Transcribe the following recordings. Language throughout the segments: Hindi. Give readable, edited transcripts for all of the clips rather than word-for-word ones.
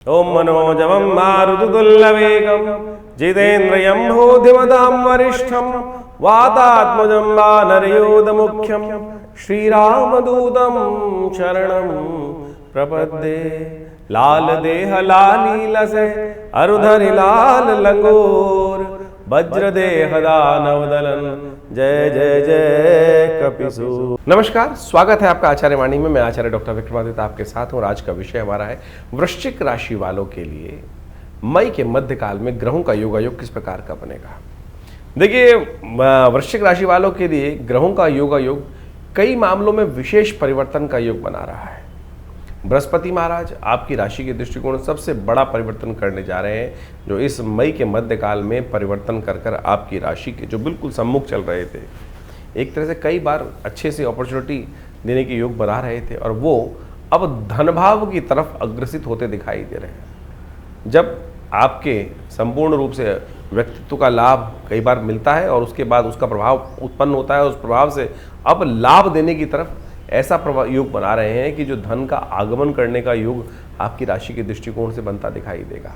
ओम मनोजवं मारुततुल्यवेगं जितेन्द्रियं भूतिमतां वरिष्ठं वातात्मजं वानरयोधमुख्यं श्रीरामदूतं शरणं प्रपद्ये। लाल देह लालीलसे अरुधरि लाल लंगोर वज्रदेह दानवदलन जय जय जय कपिसूर। नमस्कार, स्वागत है आपका आचार्य वाणी में। मैं आचार्य डॉक्टर विक्रमादित्य आपके साथ हूँ और आज का विषय हमारा है वृश्चिक राशि वालों के लिए मई के मध्यकाल में ग्रहों का योगायोग किस प्रकार का बनेगा। देखिए, वृश्चिक राशि वालों के लिए ग्रहों का योगायोग कई मामलों में विशेष परिवर्तन का योग बना रहा है। बृहस्पति महाराज आपकी राशि के दृष्टिकोण सबसे बड़ा परिवर्तन करने जा रहे हैं, जो इस मई के मध्यकाल में परिवर्तन कर कर आपकी राशि के जो बिल्कुल सम्मुख चल रहे थे, एक तरह से कई बार अच्छे से अपॉर्चुनिटी देने के योग बना रहे थे और वो अब धन भाव की तरफ अग्रसित होते दिखाई दे रहे हैं। जब आपके संपूर्ण रूप से व्यक्तित्व का लाभ कई बार मिलता है और उसके बाद उसका प्रभाव उत्पन्न होता है, उस प्रभाव से अब लाभ देने की तरफ ऐसा योग बना रहे हैं कि जो धन का आगमन करने का योग आपकी राशि के दृष्टिकोण से बनता दिखाई देगा।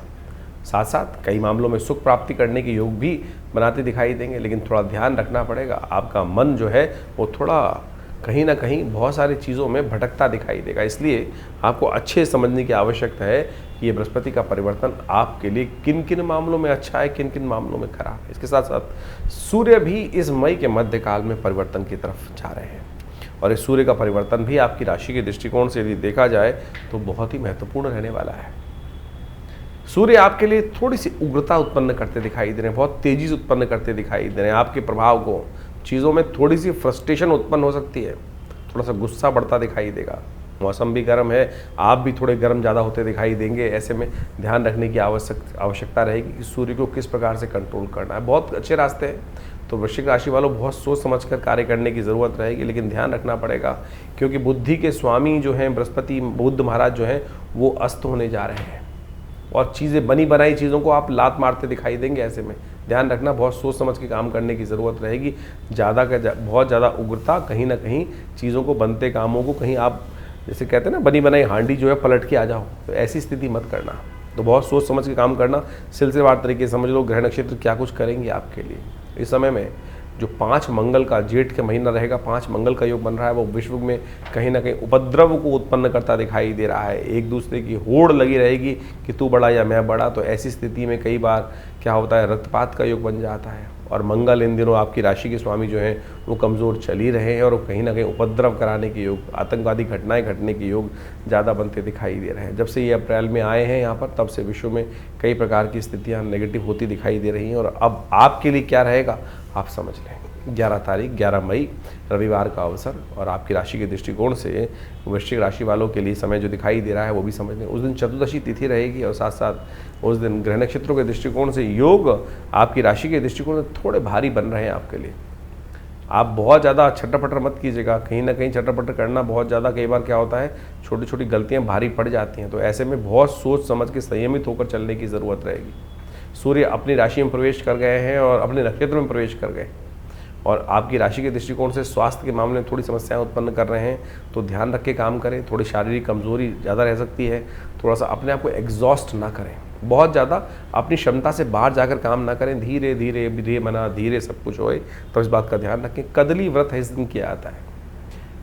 साथ साथ कई मामलों में सुख प्राप्ति करने के योग भी बनाते दिखाई देंगे, लेकिन थोड़ा ध्यान रखना पड़ेगा। आपका मन जो है वो थोड़ा कहीं ना कहीं बहुत सारी चीज़ों में भटकता दिखाई देगा, इसलिए आपको अच्छे समझने की आवश्यकता है कि ये बृहस्पति का परिवर्तन आपके लिए किन किन मामलों में अच्छा है, किन किन मामलों में खराब है। इसके साथ साथ सूर्य भी इस मई के मध्यकाल में परिवर्तन की तरफ जा रहे हैं और इस सूर्य का परिवर्तन भी आपकी राशि के दृष्टिकोण से यदि देखा जाए तो बहुत ही महत्वपूर्ण रहने वाला है। सूर्य आपके लिए थोड़ी सी उग्रता उत्पन्न करते दिखाई दे रहे हैं, बहुत तेजी से उत्पन्न करते दिखाई दे रहे हैं। आपके प्रभाव को चीज़ों में थोड़ी सी फ्रस्ट्रेशन उत्पन्न हो सकती है, थोड़ा सा गुस्सा बढ़ता दिखाई देगा। मौसम भी गर्म है, आप भी थोड़े गर्म ज़्यादा होते दिखाई देंगे। ऐसे में ध्यान रखने की आवश्यकता रहेगी कि सूर्य को किस प्रकार से कंट्रोल करना है। बहुत अच्छे रास्ते हैं, तो वृश्चिक राशि वालों बहुत सोच समझकर कार्य करने की ज़रूरत रहेगी, लेकिन ध्यान रखना पड़ेगा क्योंकि बुद्धि के स्वामी जो हैं बृहस्पति बुद्ध महाराज जो हैं वो अस्त होने जा रहे हैं और चीज़ें बनी बनाई चीज़ों को आप लात मारते दिखाई देंगे। ऐसे में ध्यान रखना, बहुत सोच समझ के काम करने की ज़रूरत रहेगी। बहुत ज़्यादा उग्रता कहीं ना कहीं चीज़ों को, बनते कामों को कहीं आप जैसे कहते हैं ना, बनी बनाई हांडी जो है पलट के आ जाओ, तो ऐसी स्थिति मत करना। तो बहुत सोच समझ के काम करना, सिलसिलेवार तरीके से समझ लो ग्रह नक्षत्र क्या कुछ करेंगे आपके लिए। इस समय में जो 5 मंगल का जेठ के महीना रहेगा, 5 मंगल का योग बन रहा है, वो विश्व में कहीं ना कहीं उपद्रव को उत्पन्न करता दिखाई दे रहा है। एक दूसरे की होड़ लगी रहेगी कि तू बड़ा या मैं बड़ा। तो ऐसी स्थिति में कई बार क्या होता है, रक्तपात का योग बन जाता है और मंगल इन दिनों आपकी राशि के स्वामी जो हैं वो कमज़ोर चल ही रहे हैं और कहीं ना कहीं उपद्रव कराने के योग, आतंकवादी घटनाएं घटने के योग ज़्यादा बनते दिखाई दे रहे हैं। जब से ये अप्रैल में आए हैं यहाँ पर, तब से विश्व में कई प्रकार की स्थितियाँ नेगेटिव होती दिखाई दे रही हैं और अब आपके लिए क्या रहेगा आप समझ लें। 11 तारीख 11 मई रविवार का अवसर और आपकी राशि के दृष्टिकोण से वृश्चिक राशि वालों के लिए समय जो दिखाई दे रहा है वो भी समझ लें। उस दिन चतुर्दशी तिथि रहेगी और साथ साथ उस दिन ग्रह नक्षत्रों के दृष्टिकोण से योग आपकी राशि के दृष्टिकोण से थोड़े भारी बन रहे हैं आपके लिए। आप बहुत ज़्यादा छटर-पटर मत कीजिएगा, कहीं ना कहीं छटर-पटर करना बहुत ज़्यादा कई बार क्या होता है, छोटी छोटी गलतियाँ भारी पड़ जाती हैं। तो ऐसे में बहुत सोच समझ के संयमित होकर चलने की ज़रूरत रहेगी। सूर्य अपनी राशि में प्रवेश कर गए हैं और अपने नक्षत्र में प्रवेश कर गए और आपकी राशि के दृष्टिकोण से स्वास्थ्य के मामले में थोड़ी समस्याएं उत्पन्न कर रहे हैं, तो ध्यान रख के काम करें। थोड़ी शारीरिक कमजोरी ज़्यादा रह सकती है, थोड़ा सा अपने आप को एग्जॉस्ट ना करें, बहुत ज़्यादा अपनी क्षमता से बाहर जाकर काम ना करें। धीरे धीरे धीरे मना धीरे सब कुछ होए, तो इस बात का ध्यान रखें। कदली व्रत है इस दिन किया जाता है।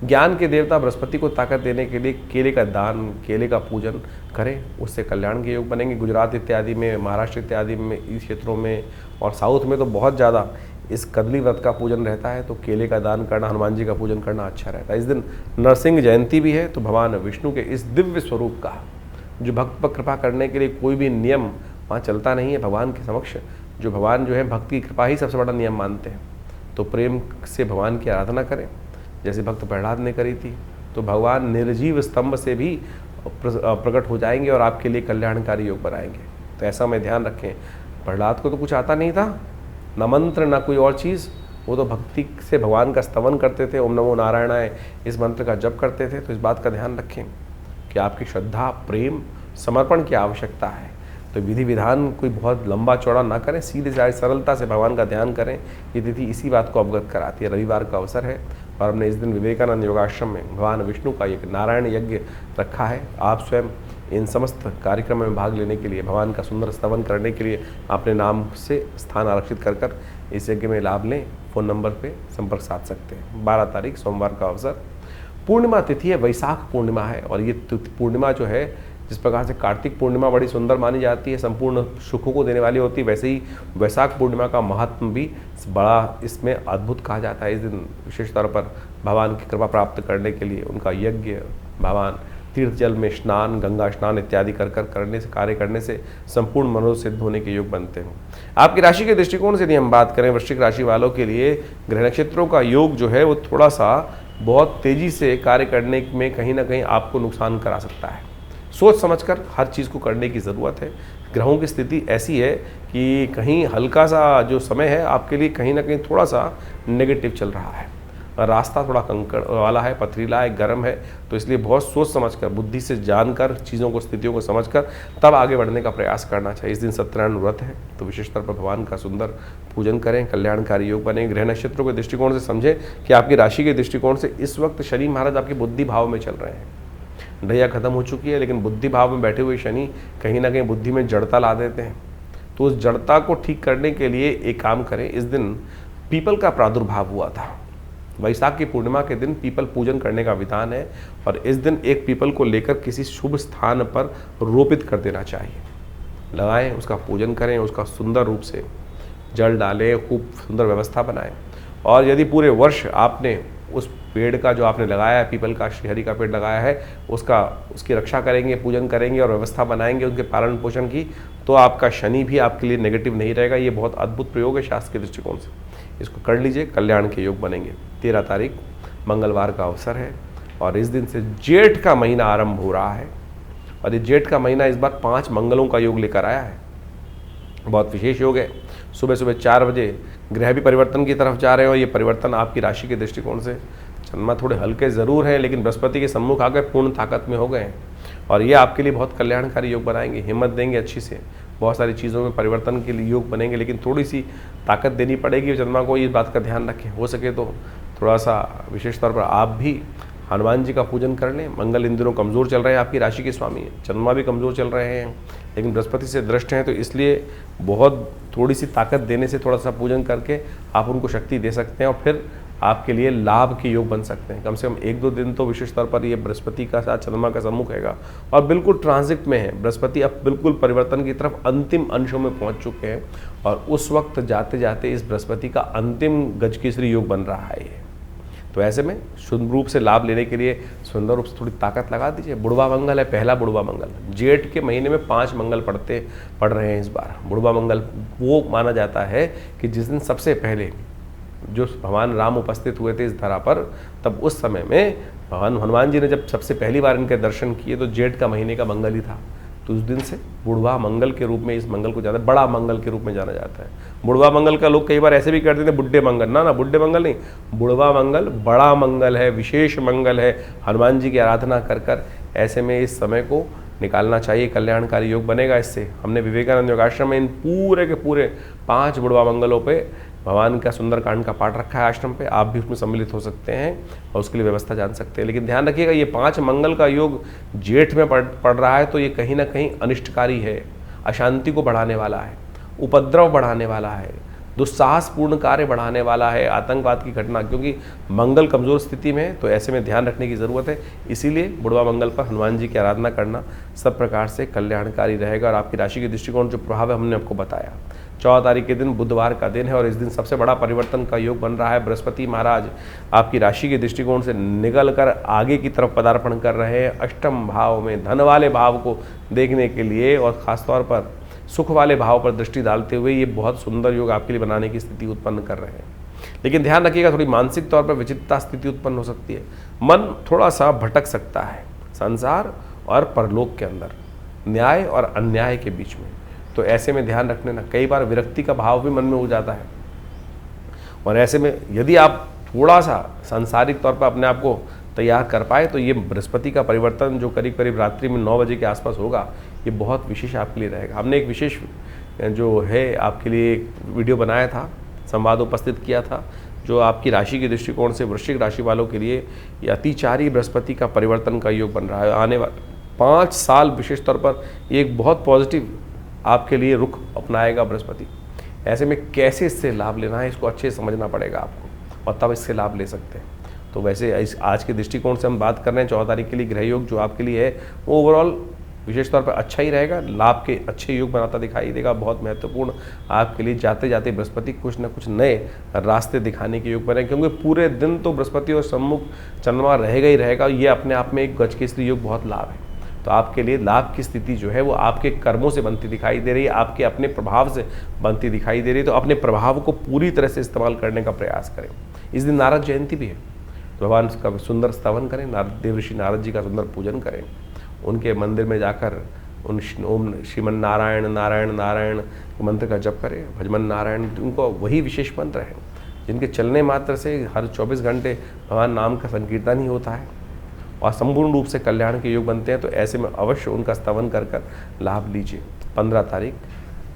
ज्ञान के देवता बृहस्पति को ताकत देने के लिए केले का दान, केले का पूजन करें, उससे कल्याण के योग बनेंगे। गुजरात इत्यादि में, महाराष्ट्र इत्यादि में, इस क्षेत्रों में और साउथ में तो बहुत ज़्यादा इस कदली व्रत का पूजन रहता है, तो केले का दान करना, हनुमान जी का पूजन करना अच्छा रहता है। इस दिन नरसिंह जयंती भी है, तो भगवान विष्णु के इस दिव्य स्वरूप का जो भक्त पर कृपा करने के लिए कोई भी नियम वहाँ चलता नहीं है। भगवान के समक्ष जो भगवान जो है भक्ति की कृपा ही सबसे बड़ा नियम मानते हैं, तो प्रेम से भगवान की आराधना करें जैसे भक्त प्रहलाद ने करी थी। तो भगवान निर्जीव स्तंभ से भी प्रकट हो जाएंगे और आपके लिए कल्याणकारी योग बनाएंगे। तो ऐसा में ध्यान रखें, प्रहलाद को तो कुछ आता नहीं था, न मंत्र न कोई और चीज़, वो तो भक्ति से भगवान का स्तवन करते थे, ओम नमो नारायणाय इस मंत्र का जप करते थे। तो इस बात का ध्यान रखें कि आपकी श्रद्धा, प्रेम, समर्पण की आवश्यकता है। तो विधि विधान कोई बहुत लंबा चौड़ा ना करें, सीधे साधे सरलता से भगवान का ध्यान करें। ये तिथि इसी बात को अवगत कराती है। रविवार का अवसर है और हमने इस दिन विवेकानंद योगाश्रम में भगवान विष्णु का एक नारायण यज्ञ रखा है। आप स्वयं इन समस्त कार्यक्रमों में भाग लेने के लिए, भगवान का सुंदर स्तवन करने के लिए अपने नाम से स्थान आरक्षित कर कर इस यज्ञ में लाभ लें। फ़ोन नंबर पे संपर्क साध सकते हैं। 12 तारीख सोमवार का अवसर, पूर्णिमा तिथि है, वैशाख पूर्णिमा है। और ये पूर्णिमा जो है, जिस प्रकार से कार्तिक पूर्णिमा बड़ी सुंदर मानी जाती है, संपूर्ण सुखों को देने वाली होती है, वैसे ही वैशाख पूर्णिमा का महत्व भी बड़ा इसमें अद्भुत कहा जाता है। इस दिन विशेष तौर पर भगवान की कृपा प्राप्त करने के लिए उनका यज्ञ, भगवान तीर्थ जल में स्नान, गंगा स्नान इत्यादि कार्य करने से संपूर्ण मनोरथ सिद्ध होने के योग बनते हैं। आपकी राशि के दृष्टिकोण से यदि हम बात करें, वृश्चिक राशि वालों के लिए ग्रह नक्षत्रों का योग जो है वो थोड़ा सा बहुत तेजी से कार्य करने में कहीं ना कहीं आपको नुकसान करा सकता है। सोच समझकर हर चीज़ को करने की ज़रूरत है। ग्रहों की स्थिति ऐसी है कि कहीं हल्का सा जो समय है आपके लिए कहीं ना कहीं थोड़ा सा नेगेटिव चल रहा है। रास्ता थोड़ा कंकड़ वाला है, पथरीला है, गर्म है, तो इसलिए बहुत सोच समझकर, बुद्धि से जानकर, चीज़ों को, स्थितियों को समझकर तब आगे बढ़ने का प्रयास करना चाहिए। इस दिन सत्यनारायण व्रत है, तो विशेष तौर पर भगवान का सुंदर पूजन करें, कल्याणकारी योग बने। ग्रह नक्षत्रों के दृष्टिकोण से समझें कि आपकी राशि के दृष्टिकोण से इस वक्त शनि महाराज आपके बुद्धि भाव में चल रहे हैं। ढैया खत्म हो चुकी है, लेकिन बुद्धि भाव में बैठे हुए शनि कहीं ना कहीं बुद्धि में जड़ता ला देते हैं। तो उस जड़ता को ठीक करने के लिए एक काम करें। इस दिन पीपल का प्रादुर्भाव हुआ था। वैशाख की पूर्णिमा के दिन पीपल पूजन करने का विधान है, और इस दिन एक पीपल को लेकर किसी शुभ स्थान पर रोपित कर देना चाहिए। लगाएं, उसका पूजन करें, उसका सुंदर रूप से जल डालें, खूब सुंदर व्यवस्था बनाएं। और यदि पूरे वर्ष आपने उस पेड़ का जो आपने लगाया है, पीपल का, श्रीहरि का पेड़ लगाया है, उसकी रक्षा करेंगे, पूजन करेंगे और व्यवस्था बनाएंगे उनके पालन पोषण की, तो आपका शनि भी आपके लिए नेगेटिव नहीं रहेगा। ये बहुत अद्भुत प्रयोग है शास्त्र के दृष्टिकोण से, इसको कर लीजिए, कल्याण के योग बनेंगे। 13 तारीख मंगलवार का अवसर है, और इस दिन से जेठ का महीना आरंभ हो रहा है। और ये जेठ का महीना इस बार 5 मंगलों का योग लेकर आया है। बहुत विशेष योग है। सुबह सुबह 4 बजे ग्रह भी परिवर्तन की तरफ जा रहे हैं, और ये परिवर्तन आपकी राशि के दृष्टिकोण से, चंद्रमा थोड़े हल्के ज़रूर हैं, लेकिन बृहस्पति के सम्मुख आकर पूर्ण ताकत में हो गए हैं, और ये आपके लिए बहुत कल्याणकारी योग बनाएंगे, हिम्मत देंगे अच्छी से। बहुत सारी चीज़ों में परिवर्तन के लिए योग बनेंगे, लेकिन थोड़ी सी ताकत देनी पड़ेगी चंद्रमा को। इस बात का ध्यान रखें। हो सके तो थोड़ा सा विशेष तौर पर आप भी हनुमान जी का पूजन कर लें। मंगल इन दिनों कमज़ोर चल रहे हैं, आपकी राशि के स्वामी हैं। चंद्रमा भी कमज़ोर चल रहे हैं, लेकिन बृहस्पति से दृष्ट हैं, तो इसलिए बहुत थोड़ी सी ताकत देने से, थोड़ा सा पूजन करके आप उनको शक्ति दे सकते हैं, और फिर आपके लिए लाभ के योग बन सकते हैं। कम से कम 1-2 दिन तो विशेष तौर पर ये बृहस्पति का साथ चंद्रमा का सम्मुख हैगा, और बिल्कुल ट्रांजिट में है। बृहस्पति अब बिल्कुल परिवर्तन की तरफ अंतिम अंशों में पहुंच चुके हैं, और उस वक्त जाते जाते इस बृहस्पति का अंतिम गजकेसरी योग बन रहा है ये। तो ऐसे में शुद्ध रूप से लाभ लेने के लिए सुंदर रूप से थोड़ी ताकत लगा दीजिए। बुढ़वा मंगल है, पहला बुढ़वा मंगल। जेठ के महीने में 5 मंगल पड़ रहे हैं इस बार। बुढ़वा मंगल वो माना जाता है कि जिस दिन सबसे पहले जो भगवान राम उपस्थित हुए थे इस धरा पर, तब उस समय में भगवान हनुमान जी ने जब सबसे पहली बार इनके दर्शन किए, तो जेठ का महीने का मंगल ही था। तो उस दिन से बुढ़वा मंगल के रूप में इस मंगल को ज़्यादा बड़ा मंगल के रूप में जाना जाता है। बुढ़वा मंगल का लोग कई बार ऐसे भी कर देते हैं बुढ़े मंगल। ना, बुढ़े मंगल नहीं, बुढ़वा मंगल बड़ा मंगल है, विशेष मंगल है। हनुमान जी की आराधना कर कर ऐसे में इस समय को निकालना चाहिए, कल्याणकारी योग बनेगा इससे। हमने विवेकानंद योगाश्रम में इन पूरे के पूरे 5 बुढ़वा मंगलों पे भगवान का सुंदरकांड का पाठ रखा है आश्रम पे। आप भी उसमें सम्मिलित हो सकते हैं और उसके लिए व्यवस्था जान सकते हैं। लेकिन ध्यान रखिएगा, ये 5 मंगल का योग जेठ में पड़ रहा है, तो ये कहीं ना कहीं अनिष्टकारी है, अशांति को बढ़ाने वाला है, उपद्रव बढ़ाने वाला है, दुस्साहसपूर्ण कार्य बढ़ाने वाला है, आतंकवाद की घटना, क्योंकि मंगल कमज़ोर स्थिति में है। तो ऐसे में ध्यान रखने की ज़रूरत है। इसीलिए बुढ़वा मंगल पर हनुमान जी की आराधना करना सब प्रकार से कल्याणकारी रहेगा। और आपकी राशि के दृष्टिकोण जो प्रभाव है हमने आपको बताया। 14 तारीख के दिन बुधवार का दिन है, और इस दिन सबसे बड़ा परिवर्तन का योग बन रहा है। बृहस्पति महाराज आपकी राशि के दृष्टिकोण से निकल कर आगे की तरफ पदार्पण कर रहे हैं, अष्टम भाव में, धन वाले भाव को देखने के लिए, और ख़ासतौर पर सुख वाले भाव पर दृष्टि डालते हुए ये बहुत सुंदर योग आपके लिए बनाने की स्थिति उत्पन्न कर रहे हैं। लेकिन ध्यान रखिएगा, थोड़ी मानसिक तौर पर विचित्रता स्थिति उत्पन्न हो सकती है। मन थोड़ा सा भटक सकता है संसार और परलोक के अंदर, न्याय और अन्याय के बीच में। तो ऐसे में ध्यान रखने ना, कई बार विरक्ति का भाव भी मन में हो जाता है। और ऐसे में यदि आप थोड़ा सा सांसारिक तौर पर अपने आप को तैयार कर पाए, तो ये बृहस्पति का परिवर्तन जो करीब करीब रात्रि में 9 बजे के आसपास होगा, ये बहुत विशेष आपके लिए रहेगा। हमने एक विशेष जो है आपके लिए एक वीडियो बनाया था, संवाद उपस्थित किया था, जो आपकी राशि के दृष्टिकोण से वृश्चिक राशि वालों के लिए ये अतिचारी बृहस्पति का परिवर्तन का योग बन रहा है। 5 साल विशेष तौर पर एक बहुत पॉजिटिव आपके लिए रुख अपनाएगा बृहस्पति। ऐसे में कैसे इससे लाभ लेना है इसको अच्छे से समझना पड़ेगा आपको, और तब इससे लाभ ले सकते हैं। तो वैसे इस आज के दृष्टिकोण से हम बात कर रहे हैं 14 तारीख के लिए ग्रह योग जो आपके लिए है वो ओवरऑल विशेष तौर पर अच्छा ही रहेगा, लाभ के अच्छे योग बनाता दिखाई देगा। बहुत महत्वपूर्ण आपके लिए जाते जाते बृहस्पति कुछ न कुछ नए रास्ते दिखाने के योग बने, क्योंकि पूरे दिन तो बृहस्पति और सम्मुख चंद्रमा रहेगा ही रहेगा। ये अपने आप में एक गजकेसरी योग बहुत लाभ है। तो आपके लिए लाभ की स्थिति जो है वो आपके कर्मों से बनती दिखाई दे रही है, आपके अपने प्रभाव से बनती दिखाई दे रही है। तो अपने प्रभाव को पूरी तरह से इस्तेमाल करने का प्रयास करें। इस दिन नारद जयंती भी है, भगवान का सुंदर स्तवन करें, देवर्षि नारद जी का सुंदर पूजन करें, उनके मंदिर में जाकर ओम श्रीमन नारायण नारायण नारायण मंत्र का जप करें, भजमन नारायण, उनको वही विशेष मंत्र है जिनके चलने मात्र से हर 24 घंटे भगवान नाम का संकीर्तन ही होता है और संपूर्ण रूप से कल्याण के योग बनते हैं। तो ऐसे में अवश्य उनका स्तवन कर कर लाभ लीजिए। 15 तारीख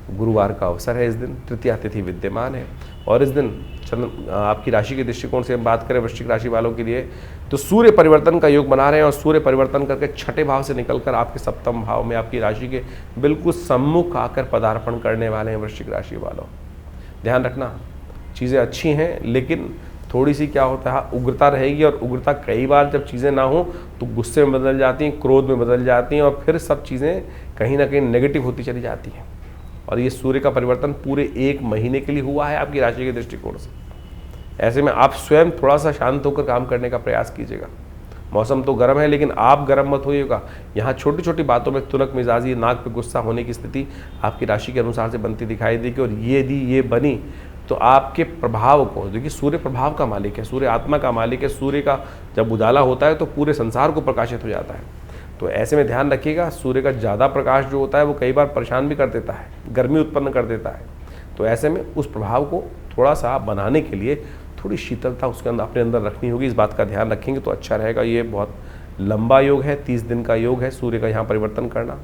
गुरुवार का अवसर है, इस दिन तृतीया तिथि विद्यमान है और इस दिन आपकी राशि के दृष्टिकोण से हम बात करें वृश्चिक राशि वालों के लिए तो सूर्य परिवर्तन का योग बना रहे हैं और सूर्य परिवर्तन करके छठे भाव से निकलकर आपके सप्तम भाव में आपकी राशि के बिल्कुल सम्मुख आकर पदार्पण करने वाले हैं। वृश्चिक राशि वालों ध्यान रखना, चीज़ें अच्छी हैं लेकिन थोड़ी सी क्या होता है उग्रता रहेगी, और उग्रता कई बार जब चीज़ें ना हो तो गुस्से में बदल जाती हैं, क्रोध में बदल जाती हैं और फिर सब चीज़ें कहीं ना कहीं नेगेटिव होती चली जाती हैं। और ये सूर्य का परिवर्तन पूरे 1 महीने के लिए हुआ है आपकी राशि के दृष्टिकोण से। ऐसे में आप स्वयं थोड़ा सा शांत होकर काम करने का प्रयास कीजिएगा। मौसम तो गर्म है लेकिन आप गर्म मत होइएगा। यहाँ छोटी छोटी बातों में तुनक मिजाजी, नाक पे गुस्सा होने की स्थिति आपकी राशि के अनुसार से बनती दिखाई देगी। और यदि ये बनी तो आपके प्रभाव को, देखिए सूर्य प्रभाव का मालिक है, सूर्य आत्मा का मालिक है। सूर्य का जब उजाला होता है तो पूरे संसार को प्रकाशित हो जाता है। तो ऐसे में ध्यान रखिएगा, सूर्य का ज़्यादा प्रकाश जो होता है वो कई बार परेशान भी कर देता है, गर्मी उत्पन्न कर देता है। तो ऐसे में उस प्रभाव को थोड़ा सा बनाने के लिए थोड़ी शीतलता उसके अंदर अपने अंदर रखनी होगी। इस बात का ध्यान रखेंगे तो अच्छा रहेगा। ये बहुत लंबा योग है, 30 दिन का योग है सूर्य का यहाँ परिवर्तन करना,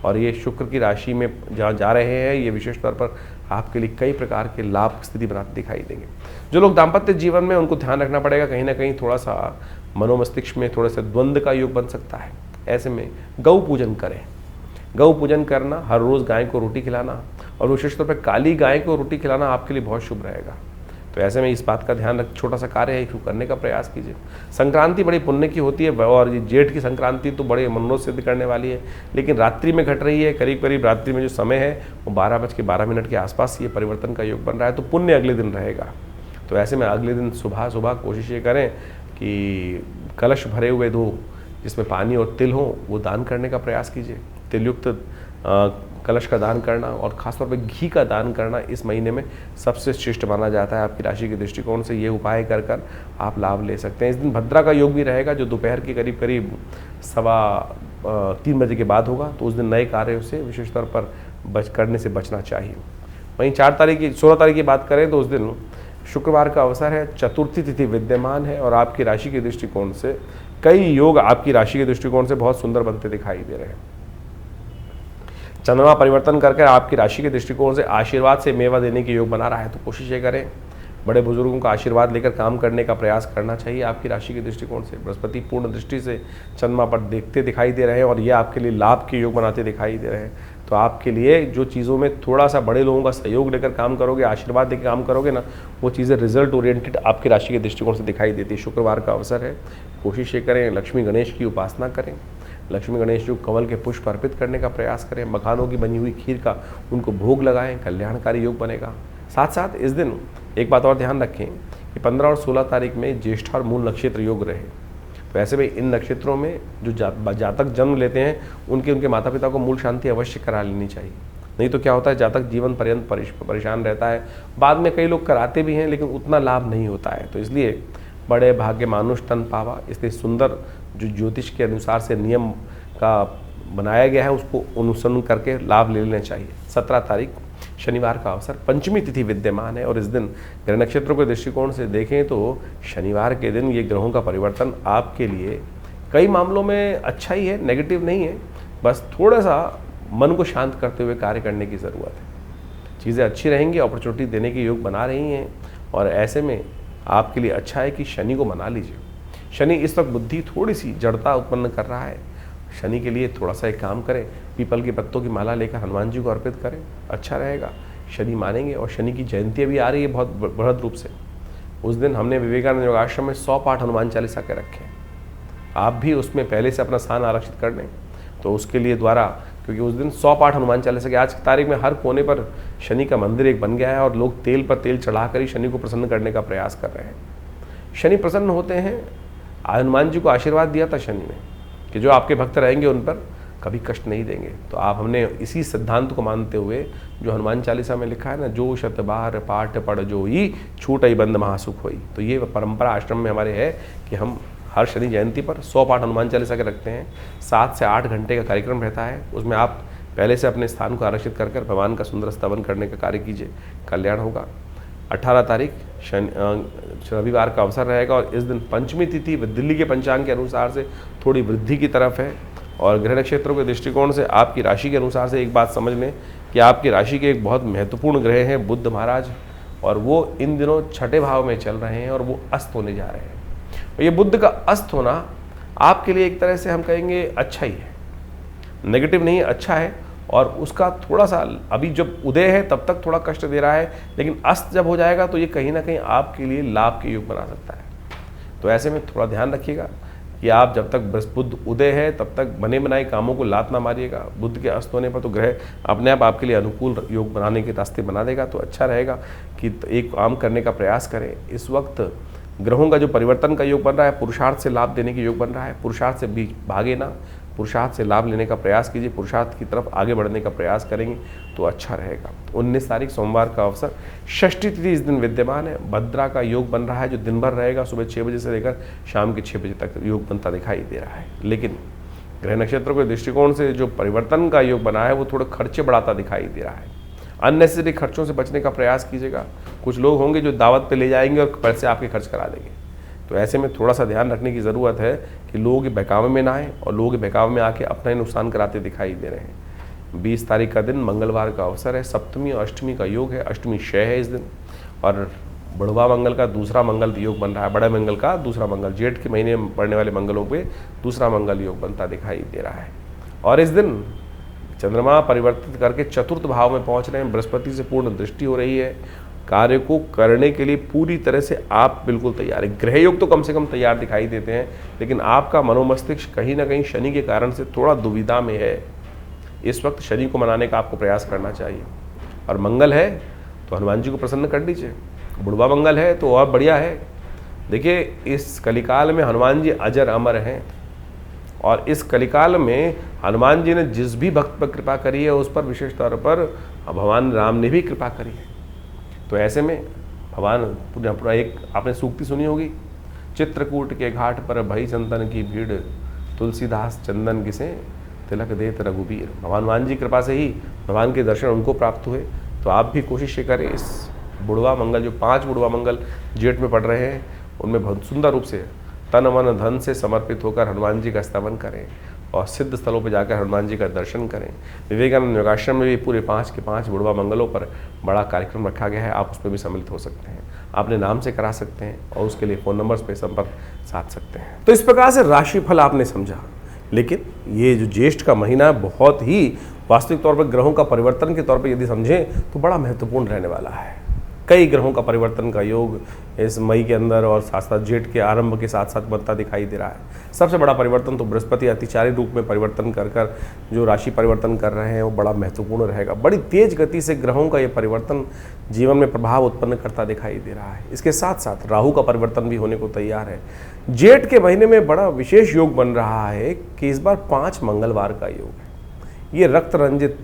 और ये शुक्र की राशि में जहाँ जा रहे हैं ये विशेष तौर पर आपके लिए कई प्रकार के लाभ की स्थिति बनाते दिखाई देंगे। जो लोग दाम्पत्य जीवन में उनको ध्यान रखना पड़ेगा, कहीं ना कहीं थोड़ा सा मनोमस्तिष्क में थोड़े से द्वंद्व का योग बन सकता है। ऐसे में गौ पूजन करें। गौ पूजन करना, हर रोज़ गाय को रोटी खिलाना और विशेष तौर पर काली गाय को रोटी खिलाना आपके लिए बहुत शुभ रहेगा। तो ऐसे में इस बात का ध्यान रख, छोटा सा कार्य है इसको करने का प्रयास कीजिए। संक्रांति बड़ी पुण्य की होती है और ये जेठ की संक्रांति तो बड़े मनोरथ सिद्ध करने वाली है, लेकिन रात्रि में घट रही है। करीब करीब रात्रि में जो समय है वो 12:12 के आसपास ये परिवर्तन का योग बन रहा है, तो पुण्य अगले दिन रहेगा। तो ऐसे में अगले दिन सुबह सुबह कोशिश ये करें कि कलश भरे हुए 2 जिसमें पानी और तिल हो वो दान करने का प्रयास कीजिए। तिलयुक्त कलश का दान करना और खासतौर पर घी का दान करना इस महीने में सबसे श्रेष्ठ माना जाता है। आपकी राशि के दृष्टिकोण से ये उपाय कर कर आप लाभ ले सकते हैं। इस दिन भद्रा का योग भी रहेगा जो दोपहर के करीब करीब 3:15 के बाद होगा। तो उस दिन नए कार्यों से विशेष तौर पर करने से बचना चाहिए। वहीं 16 तारीख की बात करें तो उस दिन शुक्रवार का अवसर है, चतुर्थी तिथि विद्यमान है और आपकी राशि के दृष्टिकोण से कई योग आपकी राशि के दृष्टिकोण से बहुत सुंदर बनते दिखाई दे रहे हैं। चंद्रमा परिवर्तन करके आपकी राशि के दृष्टिकोण से आशीर्वाद से मेवा देने की योग बना रहा है, तो कोशिश ये करें बड़े बुजुर्गों का आशीर्वाद लेकर काम करने का प्रयास करना चाहिए। आपकी राशि के दृष्टिकोण से बृहस्पति पूर्ण दृष्टि से चंद्रमा पर देखते दिखाई दे रहे हैं और ये आपके लिए लाभ के योग बनाते दिखाई दे रहे हैं। तो आपके लिए जो चीज़ों में थोड़ा सा बड़े लोगों का सहयोग लेकर काम करोगे, आशीर्वाद देकर काम करोगे ना, वो चीज़ें रिजल्ट ओरिएंटेड आपकी राशि के दृष्टिकोण से दिखाई देती है। शुक्रवार का अवसर है, कोशिश ये करें लक्ष्मी गणेश की उपासना करें, लक्ष्मी गणेश जी को कमल के पुष्प अर्पित करने का प्रयास करें, मखानों की बनी हुई खीर का उनको भोग लगाएं, कल्याणकारी योग बनेगा। साथ साथ इस दिन एक बात और ध्यान रखें कि 15 और 16 तारीख में ज्येष्ठ और मूल नक्षत्र योग रहे। तो ऐसे में इन नक्षत्रों में जो जातक जन्म लेते हैं उनके माता पिता को मूल शांति अवश्य करा लेनी चाहिए। नहीं तो क्या होता है जातक जीवन पर्यंत परेशान रहता है। बाद में कई लोग कराते भी हैं लेकिन उतना लाभ नहीं होता है। तो इसलिए बड़े भाग्य मानुष तन पावा, इसलिए सुंदर जो ज्योतिष के अनुसार से नियम का बनाया गया है उसको अनुसरण करके लाभ ले लेना चाहिए। 17 तारीख शनिवार का अवसर, पंचमी तिथि विद्यमान है और इस दिन ग्रह नक्षत्रों के दृष्टिकोण से देखें तो शनिवार के दिन ये ग्रहों का परिवर्तन आपके लिए कई मामलों में अच्छा ही है, नेगेटिव नहीं है। बस थोड़ा सा मन को शांत करते हुए कार्य करने की ज़रूरत है। चीज़ें अच्छी रहेंगी, अपॉर्चुनिटी देने के योग बना रही हैं और ऐसे में आपके लिए अच्छा है कि शनि को मना लीजिए। शनि इस वक्त बुद्धि थोड़ी सी जड़ता उत्पन्न कर रहा है शनि के लिए थोड़ा सा एक काम करें, पीपल के पत्तों की माला लेकर हनुमान जी को अर्पित करें, अच्छा रहेगा, शनि मानेंगे। और शनि की जयंती अभी आ रही है बहुत बृहद रूप से। उस दिन हमने विवेकानंद योगाश्रम में 100 पाठ हनुमान चालीसा के रखे हैं। आप भी उसमें पहले से अपना स्थान आरक्षित कर लें। तो उसके लिए द्वारा, क्योंकि उस दिन 100 पाठ हनुमान चालीसा के, आज की तारीख में हर कोने पर शनि का मंदिर एक बन गया है और लोग तेल पर तेल चढ़ाकर ही शनि को प्रसन्न करने का प्रयास कर रहे हैं। शनि प्रसन्न होते हैं। हनुमान जी को आशीर्वाद दिया था शनि ने कि जो आपके भक्त रहेंगे उन पर कभी कष्ट नहीं देंगे। तो आप, हमने इसी सिद्धांत को मानते हुए जो हनुमान चालीसा में लिखा है ना, जो शत बार पाठ पढ़ जोई छूटई बंद महासुख होई, तो ये परंपरा आश्रम में हमारे है कि हम हर शनि जयंती पर 100 पाठ हनुमान चालीसा के रखते हैं। 7 से 8 घंटे का कार्यक्रम रहता है। उसमें आप पहले से अपने स्थान को आरक्षित कर भगवान का सुंदर स्तवन करने का कार्य कीजिए, कल्याण होगा। 18 तारीख रविवार का अवसर रहेगा और इस दिन पंचमी तिथि दिल्ली के पंचांग के अनुसार से थोड़ी वृद्धि की तरफ है। और ग्रह नक्षत्रों के दृष्टिकोण से आपकी राशि के अनुसार से एक बात समझ लें कि आपकी राशि के एक बहुत महत्वपूर्ण ग्रह हैं बुध महाराज, और वो इन दिनों 6ठे भाव में चल रहे हैं और वो अस्त होने जा रहे हैं। और ये बुध का अस्त होना आपके लिए एक तरह से हम कहेंगे अच्छा ही है, नेगेटिव नहीं, अच्छा है। और उसका थोड़ा सा अभी जब उदय है तब तक थोड़ा कष्ट दे रहा है, लेकिन अस्त जब हो जाएगा तो ये कहीं ना कहीं आपके लिए लाभ के योग बना सकता है। तो ऐसे में थोड़ा ध्यान रखिएगा कि आप जब तक बुध उदय है तब तक बने बनाए कामों को लात ना मारिएगा। बुध के अस्त होने पर तो ग्रह अपने आप आपके लिए अनुकूल योग बनाने के रास्ते बना देगा। तो अच्छा रहेगा कि एक काम करने का प्रयास करें। इस वक्त ग्रहों का जो परिवर्तन का योग बन रहा है, पुरुषार्थ से लाभ देने के योग बन रहा है। पुरुषार्थ से भी भागे ना, पुरुषार्थ से लाभ लेने का प्रयास कीजिए, पुरुषार्थ की तरफ आगे बढ़ने का प्रयास करेंगे तो अच्छा रहेगा। 19 तारीख सोमवार का अवसर, षष्ठी तिथि इस दिन विद्यमान है। भद्रा का योग बन रहा है जो दिन भर रहेगा, सुबह 6 बजे से लेकर शाम के 6 बजे तक योग बनता दिखाई दे रहा है। लेकिन ग्रह नक्षत्रों के दृष्टिकोण से जो परिवर्तन का योग बना है वो थोड़े खर्चे बढ़ाता दिखाई दे रहा है। अननेसेसरी खर्चों से बचने का प्रयास कीजिएगा। कुछ लोग होंगे जो दावत पे ले जाएंगे और पैसे आपके खर्च करा देंगे। तो ऐसे में थोड़ा सा ध्यान रखने की ज़रूरत है कि लोगों के बहकावे में ना आए और लोगों के बहकावे में आके अपना ही नुकसान कराते दिखाई दे रहे हैं। 20 तारीख का दिन मंगलवार का अवसर है। सप्तमी और अष्टमी का योग है। अष्टमी क्षय है इस दिन और बढ़वा मंगल का दूसरा मंगल योग बन रहा है। बड़े मंगल का दूसरा मंगल, जेठ के महीने में पड़ने वाले मंगलों पे दूसरा मंगल योग बनता दिखाई दे रहा है। और इस दिन चंद्रमा परिवर्तित करके चतुर्थ भाव में पहुंच रहे हैं। बृहस्पति से पूर्ण दृष्टि हो रही है। कार्य को करने के लिए पूरी तरह से आप बिल्कुल तैयार हैं। ग्रह योग तो कम से कम तैयार दिखाई देते हैं, लेकिन आपका मनोमस्तिष्क कहीं ना कहीं शनि के कारण से थोड़ा दुविधा में है। इस वक्त शनि को मनाने का आपको प्रयास करना चाहिए। और मंगल है तो हनुमान जी को प्रसन्न कर लीजिए। बुढ़वा मंगल है तो और बढ़िया है। देखिए, इस कलिकाल में हनुमान जी अजर अमर हैं और इस कलिकाल में हनुमान जी ने जिस भी भक्त पर कृपा करी है उस पर विशेष तौर पर भगवान राम ने भी कृपा करी है। तो ऐसे में भगवान पूरा एक आपने सूक्ति सुनी होगी, चित्रकूट के घाट पर भई संतन की भीड़, तुलसीदास चंदन किसे तिलक देत रघुबीर। हनुमान जी कृपा से ही भगवान के दर्शन उनको प्राप्त हुए। तो आप भी कोशिश करें इस बुढ़वा मंगल, जो 5 बुढ़वा मंगल जेठ में पड़ रहे हैं, उनमें बहुत सुंदर रूप से तन मन धन से समर्पित होकर हनुमान जी का स्तवन करें और सिद्ध स्थलों पर जाकर हनुमान जी का दर्शन करें। विवेकानंद योगाश्रम में भी पूरे 5 के 5 बुढ़वा मंगलों पर बड़ा कार्यक्रम रखा गया है। आप उसमें भी सम्मिलित हो सकते हैं। अपने नाम से करा सकते हैं और उसके लिए फ़ोन नंबर्स पर संपर्क साध सकते हैं। तो इस प्रकार से राशिफल आपने समझा, लेकिन ये जो ज्येष्ठ का महीना बहुत ही वास्तविक तौर पर ग्रहों का परिवर्तन के तौर पर यदि समझें तो बड़ा महत्वपूर्ण रहने वाला है। कई ग्रहों का परिवर्तन का योग इस मई के अंदर और साथ साथ जेठ के आरंभ के साथ साथ बनता दिखाई दे रहा है। सबसे बड़ा परिवर्तन तो बृहस्पति अतिचारी रूप में परिवर्तन कर जो राशि परिवर्तन कर रहे हैं वो बड़ा महत्वपूर्ण रहेगा। बड़ी तेज गति से ग्रहों का ये परिवर्तन जीवन में प्रभाव उत्पन्न करता दिखाई दे रहा है। इसके साथ साथ राहु का परिवर्तन भी होने को तैयार है। जेठ के महीने में बड़ा विशेष योग बन रहा है कि इस बार 5 मंगलवार का योग है। ये रक्त रंजित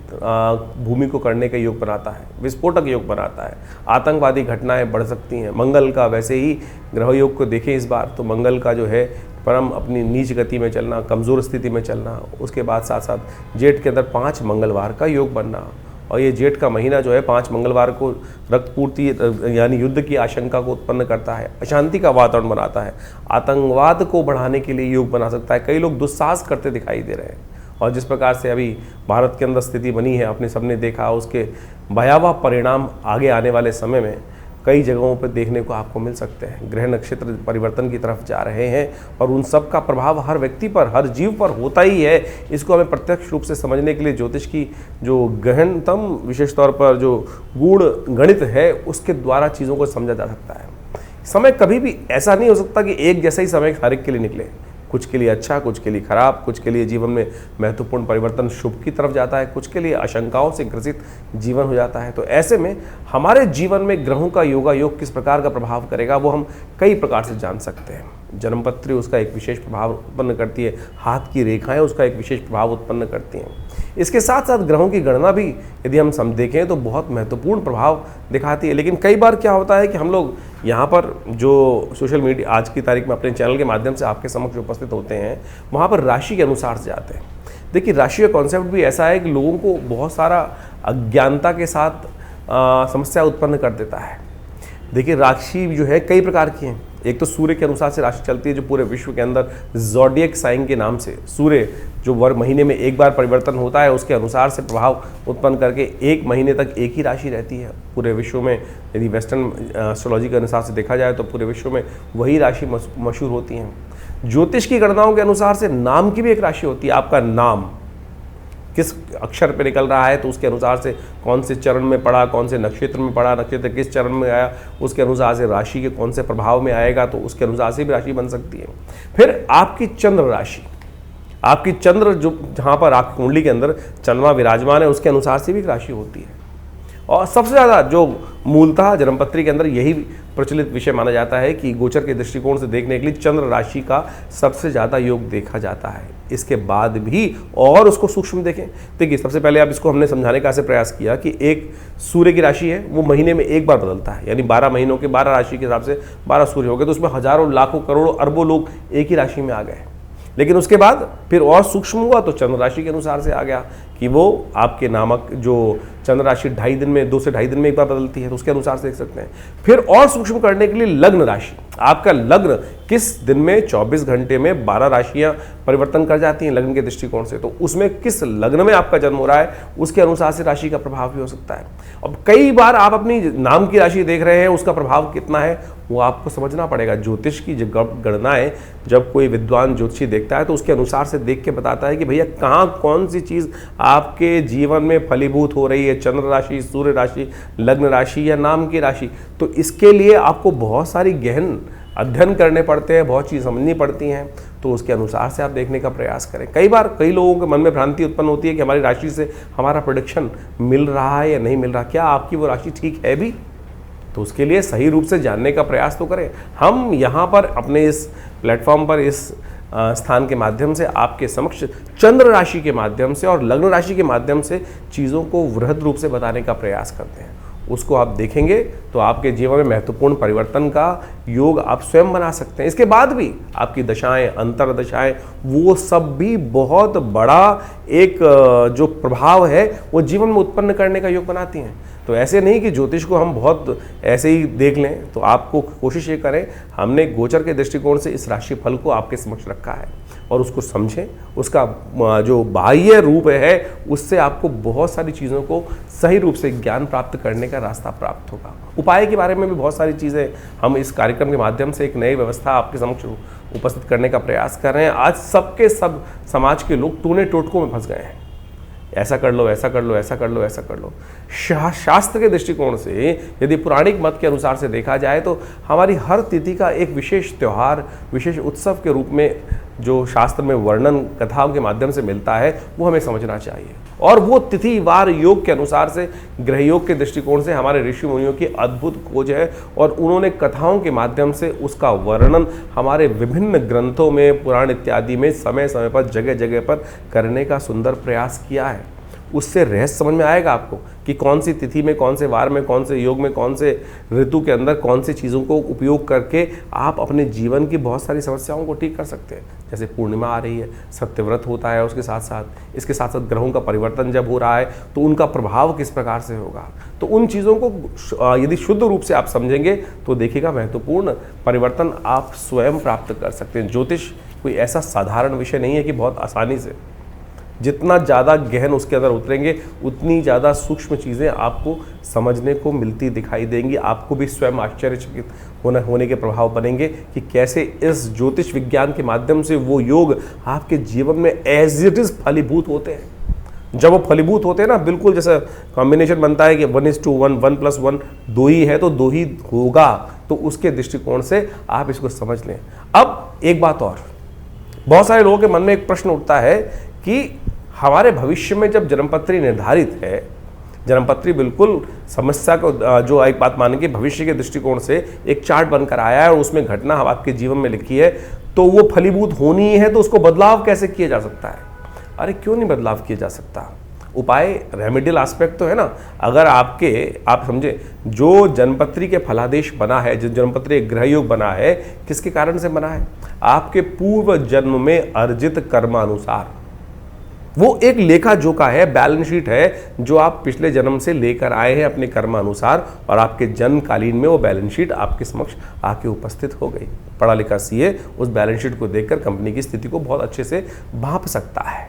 भूमि को करने का योग बनाता है, विस्फोटक योग बनाता है। आतंकवादी घटनाएं बढ़ सकती हैं। मंगल का वैसे ही ग्रह योग को देखें इस बार तो मंगल का जो है परम अपनी नीच गति में चलना, कमज़ोर स्थिति में चलना, उसके बाद साथ साथ जेठ के अंदर 5 मंगलवार का योग बनना। और ये जेठ का महीना जो है 5 मंगलवार को रक्तपूर्ति यानी युद्ध की आशंका को उत्पन्न करता है, अशांति का वातावरण बनाता है, आतंकवाद को बढ़ाने के लिए योग बना सकता है। कई लोग दुस्साहस करते दिखाई दे रहे हैं और जिस प्रकार से अभी भारत के अंदर स्थिति बनी है, आपने सबने देखा, उसके भयावह परिणाम आगे आने वाले समय में कई जगहों पर देखने को आपको मिल सकते हैं। ग्रह नक्षत्र परिवर्तन की तरफ जा रहे हैं और उन सब का प्रभाव हर व्यक्ति पर, हर जीव पर होता ही है। इसको हमें प्रत्यक्ष रूप से समझने के लिए ज्योतिष की जो गहनतम, विशेष तौर पर जो गूढ़ गणित है, उसके द्वारा चीज़ों को समझा जा सकता है। समय कभी भी ऐसा नहीं हो सकता कि एक जैसा ही समय हर एक के लिए निकले। कुछ के लिए अच्छा, कुछ के लिए खराब, कुछ के लिए जीवन में महत्वपूर्ण परिवर्तन शुभ की तरफ जाता है, कुछ के लिए आशंकाओं से ग्रसित जीवन हो जाता है। तो ऐसे में हमारे जीवन में ग्रहों का योगायोग किस प्रकार का प्रभाव करेगा वो हम कई प्रकार से जान सकते हैं। जन्मपत्री उसका एक विशेष प्रभाव उत्पन्न करती है, हाथ की रेखाएं उसका एक विशेष प्रभाव उत्पन्न करती हैं। इसके साथ साथ ग्रहों की गणना भी यदि हम देखें तो बहुत महत्वपूर्ण प्रभाव दिखाती है। लेकिन कई बार क्या होता है कि हम लोग यहाँ पर जो सोशल मीडिया आज की तारीख में अपने चैनल के माध्यम से आपके समक्ष उपस्थित होते हैं, वहाँ पर राशि के अनुसार से जाते हैं। देखिए, राशि का कॉन्सेप्ट भी ऐसा है कि लोगों को बहुत सारा अज्ञानता के साथ समस्या उत्पन्न कर देता है। देखिए, राशि जो है कई प्रकार की हैं। एक तो सूर्य के अनुसार से राशि चलती है, जो पूरे विश्व के अंदर ज़ोडिएक साइन के नाम से सूर्य जो महीने में एक बार परिवर्तन होता है, उसके अनुसार से प्रभाव उत्पन्न करके एक महीने तक एक ही राशि रहती है पूरे विश्व में। यदि वेस्टर्न एस्ट्रोलॉजी के अनुसार से देखा जाए तो पूरे विश्व में वही राशि मशहूर होती हैं। ज्योतिष की गणनाओं के अनुसार से नाम की भी एक राशि होती है। आपका नाम किस अक्षर पे निकल रहा है तो उसके अनुसार से कौन से चरण में पड़ा, कौन से नक्षत्र में पड़ा, नक्षत्र किस चरण में आया, उसके अनुसार से राशि के कौन से प्रभाव में आएगा, तो उसके अनुसार से भी राशि बन सकती है। फिर आपकी चंद्र राशि, आपकी चंद्र जो जहाँ पर आपकी कुंडली के अंदर चंद्रमा विराजमान है, उसके अनुसार से भी राशि होती है। और सबसे ज़्यादा जो मूलतः जन्मपत्री के अंदर यही प्रचलित विषय माना जाता है कि गोचर के दृष्टिकोण से देखने के लिए चंद्र राशि का सबसे ज़्यादा योग देखा जाता है। इसके बाद भी और उसको सूक्ष्म देखें। देखिए, सबसे पहले आप इसको हमने समझाने का ऐसे प्रयास किया कि एक सूर्य की राशि है, वो महीने में एक बार बदलता है, यानी 12 महीनों के 12 राशि के हिसाब से 12 सूर्य हो गए, तो उसमें हजारों, लाखों, करोड़ों, अरबों लोग एक ही राशि में आ गए। लेकिन उसके बाद फिर और सूक्ष्म हुआ तो चंद्र राशि के अनुसार से आ गया कि वो आपके नामक जो चंद्र राशि 2.5 दिन में, 2 से 2.5 दिन में एक बार बदलती है, तो उसके अनुसार से देख सकते हैं। फिर और सूक्ष्म करने के लिए लग्न राशि, आपका लग्न किस दिन में 24 घंटे में 12 राशियां परिवर्तन कर जाती हैं लग्न के दृष्टिकोण से, तो उसमें किस लग्न में आपका जन्म हो रहा है उसके अनुसार से राशि का प्रभाव भी हो सकता है। अब कई बार आप अपनी नाम की राशि देख रहे हैं, उसका प्रभाव कितना है वो आपको समझना पड़ेगा। ज्योतिष की गणनाएं जब कोई विद्वान ज्योतिषी देखता है तो उसके अनुसार से देख के बताता है कि भैया कहाँ कौन सी चीज़ आपके जीवन में फलीभूत हो रही है, चंद्र राशि, सूर्य राशि, लग्न राशि या नाम की राशि। तो इसके लिए आपको बहुत सारी गहन अध्ययन करने पड़ते हैं, बहुत चीज़ समझनी पड़ती हैं, तो उसके अनुसार से आप देखने का प्रयास करें। कई बार कई लोगों के मन में भ्रांति उत्पन्न होती है कि हमारी राशि से हमारा प्रेडिक्शन मिल रहा है या नहीं मिल रहा, क्या आपकी वो राशि ठीक है भी, तो उसके लिए सही रूप से जानने का प्रयास तो करें। हम यहाँ पर अपने इस प्लेटफॉर्म पर, इस स्थान के माध्यम से आपके समक्ष चंद्र राशि के माध्यम से और लग्न राशि के माध्यम से चीज़ों को वृहद रूप से बताने का प्रयास करते हैं। उसको आप देखेंगे तो आपके जीवन में महत्वपूर्ण परिवर्तन का योग आप स्वयं बना सकते हैं। इसके बाद भी आपकी दशाएं, अंतर दशाएं, वो सब भी बहुत बड़ा एक जो प्रभाव है वो जीवन में उत्पन्न करने का योग बनाती हैं। तो ऐसे नहीं कि ज्योतिष को हम बहुत ऐसे ही देख लें, तो आपको कोशिश ये करें, हमने गोचर के दृष्टिकोण से इस राशि फल को आपके समक्ष रखा है और उसको समझें। उसका जो बाह्य रूप है उससे आपको बहुत सारी चीज़ों को सही रूप से ज्ञान प्राप्त करने का रास्ता प्राप्त होगा। उपाय के बारे में भी बहुत सारी चीज़ें हम इस कार्यक्रम के माध्यम से एक नई व्यवस्था आपके समक्ष उपस्थित करने का प्रयास कर रहे हैं। आज सबके सब समाज के लोग टूने टोटकों में फंस गए हैं, ऐसा कर लो, ऐसा कर लो, ऐसा कर लो, ऐसा कर लो। शास्त्र के दृष्टिकोण से यदि पौराणिक मत के अनुसार से देखा जाए तो हमारी हर तिथि का एक विशेष त्यौहार, विशेष उत्सव के रूप में जो शास्त्र में वर्णन कथाओं के माध्यम से मिलता है वो हमें समझना चाहिए। और वो तिथि वार योग के अनुसार से, ग्रह योग के दृष्टिकोण से हमारे ऋषि मुनियों की अद्भुत खोज है और उन्होंने कथाओं के माध्यम से उसका वर्णन हमारे विभिन्न ग्रंथों में, पुराण इत्यादि में समय समय पर, जगह जगह पर करने का सुंदर प्रयास किया है। उससे रहस्य समझ में आएगा आपको कि कौन सी तिथि में, कौन से वार में, कौन से योग में, कौन से ऋतु के अंदर कौन सी चीज़ों को उपयोग करके आप अपने जीवन की बहुत सारी समस्याओं को ठीक कर सकते हैं। जैसे पूर्णिमा आ रही है, सत्यव्रत होता है, उसके साथ साथ इसके साथ साथ ग्रहों का परिवर्तन जब हो रहा है तो उनका प्रभाव किस प्रकार से होगा। तो उन चीज़ों को यदि शुद्ध रूप से आप समझेंगे तो देखिएगा महत्वपूर्ण परिवर्तन आप स्वयं प्राप्त कर सकते हैं। ज्योतिष कोई ऐसा साधारण विषय नहीं है कि बहुत आसानी से जितना ज़्यादा गहन उसके अंदर उतरेंगे उतनी ज़्यादा सूक्ष्म चीज़ें आपको समझने को मिलती दिखाई देंगी। आपको भी स्वयं आश्चर्यचकित होने के प्रभाव बनेंगे कि कैसे इस ज्योतिष विज्ञान के माध्यम से वो योग आपके जीवन में एज इट इज़ फलीभूत होते हैं। जब वो फलीभूत होते हैं ना, बिल्कुल जैसा कॉम्बिनेशन बनता है कि 1:1, 1+1 2 ही है तो 2 ही होगा, तो उसके दृष्टिकोण से आप इसको समझ लें। अब एक बात और, बहुत सारे लोगों के मन में एक प्रश्न उठता है कि हमारे भविष्य में जब जन्मपत्री निर्धारित है, जन्मपत्री बिल्कुल समस्या को जो एक बात मानेंगे भविष्य के दृष्टिकोण से एक चार्ट बनकर आया है और उसमें घटना आपके जीवन में लिखी है, तो वो फलीभूत होनी है, तो उसको बदलाव कैसे किया जा सकता है? अरे क्यों नहीं बदलाव किया जा सकता? उपाय रेमेडियल एस्पेक्ट तो है ना। अगर आप समझे, जो जन्मपत्री के फलादेश बना है, जो जन्मपत्री ग्रह योग बना है, किसके कारण से बना है? आपके पूर्व जन्म में अर्जित कर्मानुसार। वो एक लेखा जोखा है, बैलेंस शीट है, जो आप पिछले जन्म से लेकर आए हैं अपने कर्मानुसार, और आपके जन्मकालीन में वो बैलेंस शीट आपके समक्ष आके उपस्थित हो गई। पढ़ा लिखा सीए उस बैलेंस शीट को देखकर कंपनी की स्थिति को बहुत अच्छे से भांप सकता है।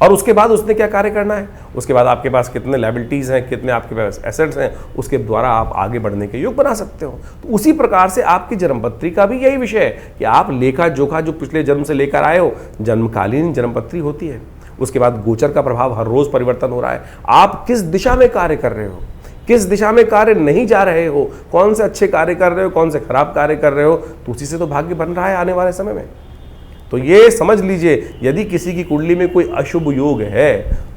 और उसके बाद उसने क्या कार्य करना है, उसके बाद आपके पास कितने लायबिलिटीज़ हैं, कितने आपके पास एसेट्स हैं, उसके द्वारा आप आगे बढ़ने के योग बना सकते हो। तो उसी प्रकार से आपकी जन्मपत्री का भी यही विषय है कि आप लेखा जोखा जो पिछले जन्म से लेकर आए हो, जन्मकालीन जन्मपत्री होती है। उसके बाद गोचर का प्रभाव हर रोज परिवर्तन हो रहा है। आप किस दिशा में कार्य कर रहे हो, किस दिशा में कार्य नहीं जा रहे हो, कौन से अच्छे कार्य कर रहे हो, कौन से खराब कार्य कर रहे हो, तो उसी से तो भाग्य बन रहा है आने वाले समय में। तो ये समझ लीजिए, यदि किसी की कुंडली में कोई अशुभ योग है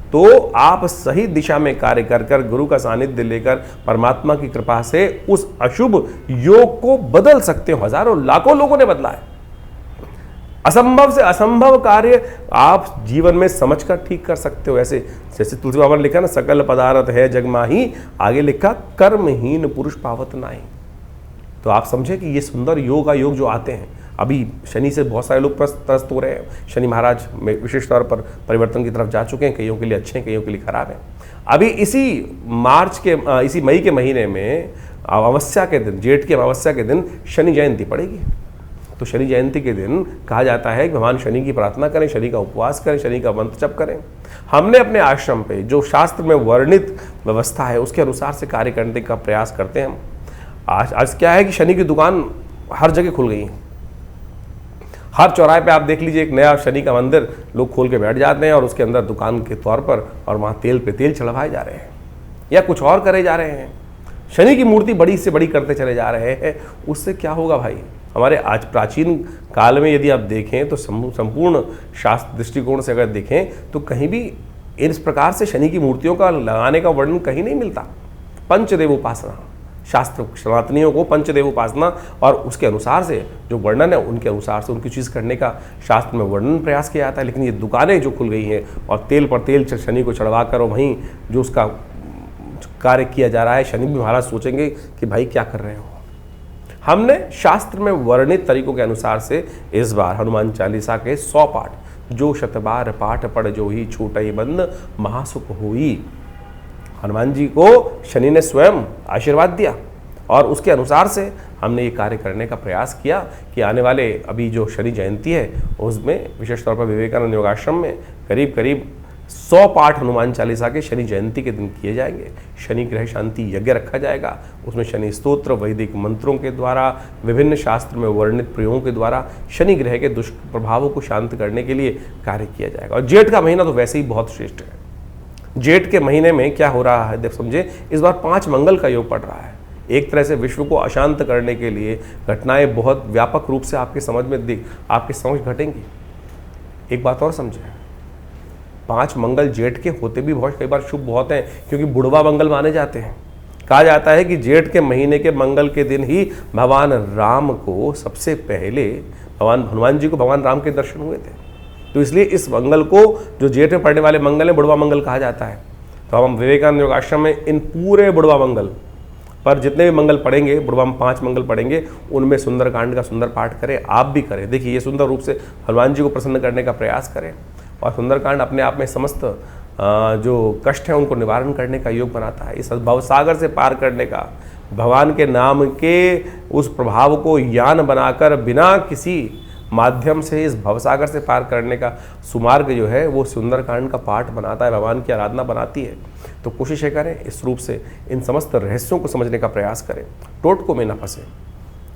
तो आप सही दिशा में कार्य कर गुरु का सानिध्य लेकर परमात्मा की कृपा से उस अशुभ योग को बदल सकते हो। हजारों लाखों लोगों ने बदला है। असंभव से असंभव कार्य आप जीवन में समझकर ठीक कर सकते हो। ऐसे जैसे तुलसी बाबा ने लिखा ना, सकल पदार्थ है जग माही, आगे लिखा कर्महीन पुरुष पावत नाहीं। तो आप समझे कि ये सुंदर योग जो आते हैं, अभी शनि से बहुत सारे लोग त्रस्त हो रहे हैं। शनि महाराज विशेष तौर पर परिवर्तन की तरफ जा चुके हैं, कईयों के लिए अच्छे हैं, कईयों के लिए खराब हैं। अभी इसी मई के महीने में अमावस्या के दिन, जेठ की अमावस्या के दिन शनि जयंती पड़ेगी। तो शनि जयंती के दिन कहा जाता है कि भगवान शनि की प्रार्थना करें, शनि का उपवास करें, शनि का मंत्र जप करें। हमने अपने आश्रम पे जो शास्त्र में वर्णित व्यवस्था है उसके अनुसार से कार्य करने का प्रयास करते हैं हम। आज क्या है कि शनि की दुकान हर जगह खुल गई है। हर चौराहे पे आप देख लीजिए, एक नया शनि का मंदिर लोग खोल के बैठ जाते हैं और उसके अंदर दुकान के तौर पर, और वहाँ तेल पे तेल चढ़वाए जा रहे हैं या कुछ और करे जा रहे हैं। शनि की मूर्ति बड़ी से बड़ी करते चले जा रहे हैं। उससे क्या होगा भाई? हमारे आज प्राचीन काल में यदि आप देखें तो संपूर्ण शास्त्र दृष्टिकोण से अगर देखें तो कहीं भी इस प्रकार से शनि की मूर्तियों का लगाने का वर्णन कहीं नहीं मिलता। पंचदेव उपासना, शास्त्र सनातनियों को पंचदेव उपासना और उसके अनुसार से जो वर्णन है उनके अनुसार से उनकी चीज़ करने का शास्त्र में वर्णन प्रयास किया जाता है। लेकिन ये दुकानें जो खुल गई हैं और तेल पर तेल शनि को चढ़वा कर और वहीं जो उसका कार्य किया जा रहा है, शनि भी महाराज सोचेंगे कि भाई क्या कर रहे हो। हमने शास्त्र में वर्णित तरीकों के अनुसार से इस बार हनुमान चालीसा के 100 पाठ, जो शतबार पाठ पढ़ जो ही छूटई बंद महासुख हुई, हनुमान जी को शनि ने स्वयं आशीर्वाद दिया और उसके अनुसार से हमने ये कार्य करने का प्रयास किया कि आने वाले अभी जो शनि जयंती है उसमें विशेष तौर पर विवेकानंद योगाश्रम में करीब करीब 100 पाठ हनुमान चालीसा के शनि जयंती के दिन किए जाएंगे। शनि ग्रह शांति यज्ञ रखा जाएगा, उसमें शनि स्तोत्र वैदिक मंत्रों के द्वारा, विभिन्न शास्त्र में वर्णित प्रयोगों के द्वारा शनि ग्रह के दुष्प्रभावों को शांत करने के लिए कार्य किया जाएगा। और जेठ का महीना तो वैसे ही बहुत श्रेष्ठ है। जेठ के महीने में क्या हो रहा है, देख समझे, इस बार 5 मंगल का योग पड़ रहा है। एक तरह से विश्व को अशांत करने के लिए घटनाएं बहुत व्यापक रूप से आपके समझ घटेंगी। एक बात और समझे, 5 मंगल जेठ के होते भी बहुत कई बार शुभ बहुत हैं, क्योंकि बुढ़वा मंगल माने जाते हैं। कहा जाता है कि जेठ के महीने के मंगल के दिन ही भगवान राम को सबसे पहले हनुमान जी को भगवान राम के दर्शन हुए थे। तो इसलिए इस मंगल को, जो जेठ में पड़ने वाले मंगल है, बुढ़वा मंगल कहा जाता है। तो हम विवेकानंद योग आश्रम में इन पूरे बुढ़वा मंगल पर जितने भी मंगल पढ़ेंगे, बुढ़वा में 5 मंगल पढ़ेंगे, उनमें सुंदरकांड का सुंदर पाठ करें। आप भी करें। देखिए, ये सुंदर रूप से हनुमान जी को प्रसन्न करने का प्रयास करें। और सुंदरकांड अपने आप में समस्त जो कष्ट हैं उनको निवारण करने का योग बनाता है। इस भवसागर से पार करने का, भगवान के नाम के उस प्रभाव को यान बनाकर बिना किसी माध्यम से इस भवसागर से पार करने का सुमार्ग जो है वो सुंदरकांड का पाठ बनाता है, भगवान की आराधना बनाती है। तो कोशिश ये करें इस रूप से इन समस्त रहस्यों को समझने का प्रयास करें, टोटकों में न फंसे।